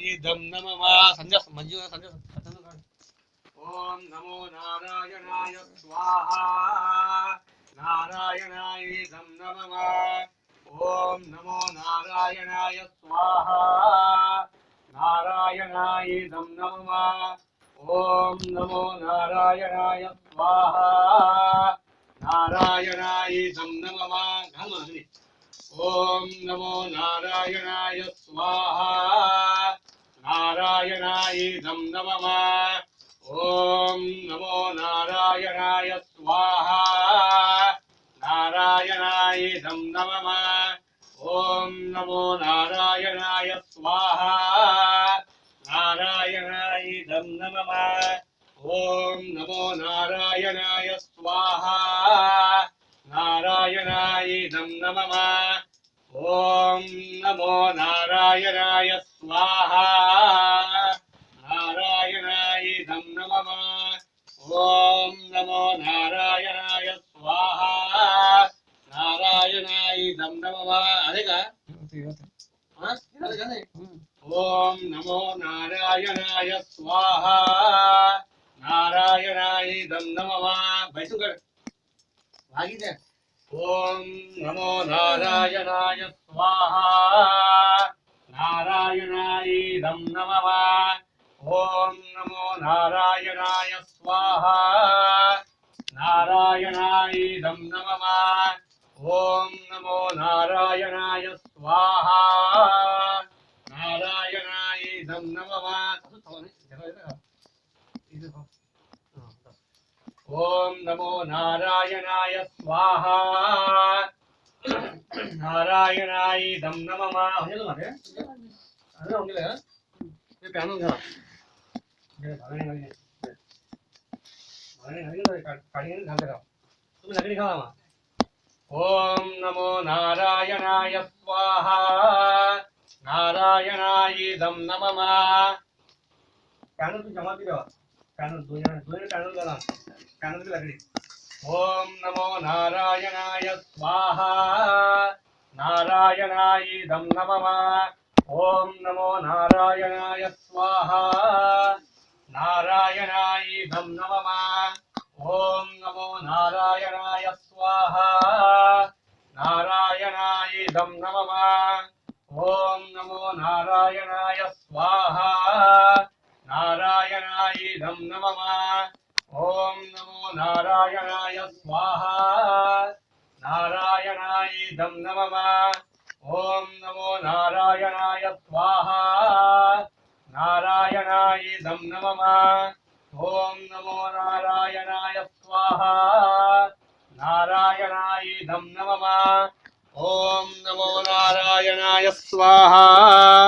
नारायणाय नमः संजय मंजू संजय ओम नमो नारायणाय स्वाहा नारायणाय नमः ओम नमो नारायणाय स्वाहा नारायणाय नमः ओम नमो नारायणाय स्वाहा नारायणाय नमः ओम नमो नारायणाय स्वाहा नारायणाय नमः ओम नमो नारायणाय स्वाहा नारायणाय नमः ओम नमो नारायणाय स्वाहा नारायणाय नमः ओम नमो नारायणाय स्वाहा नारायणाय नमः ओम नमो नारायणाय स्वाहा नारायणाय नमः ओम नमो नारायणाय स्वाहा नारायणाय नमः अरेगा ओम नमो नारायणाय स्वाहा नारायणाय नमः बैठकर भागी दे ओम नमो नारायणाय स्वाहा नारायणाय नमः ओम नमो नारायणाय स्वाहा नारायणाय नमः ओम नमो नारायणाय स्वाहा नारायणाय नमः ओम नमो नारायणाय स्वाहा नारायणाय नमः ये होंगे ये प्यानो का ये तुम लकड़ी खावा ओम नमो नारायणाय स्वाहा नारायणाय नमः प्यानो तुम जमा दियो प्यानो दो प्यानो डाला प्यानो की लकड़ी ओम नमो नारायणाय स्वाहा नारायणाय नमः ओम नमो नारायणाय स्वाहा नारायणाय नमः ओम नमो नारायणाय स्वाहा नारायणाय नमः ओम नमो नारायणाय स्वाहा नारायणाय नमः ओम नमो नारायणाय स्वाहा नारायणाय नमः ओम नमो नारायणाय स्वाहा नारायणाय नमः ओम नमो नारायणाय स्वाहा नारायणाय नमः ओम नमो नारायणाय स्वाहा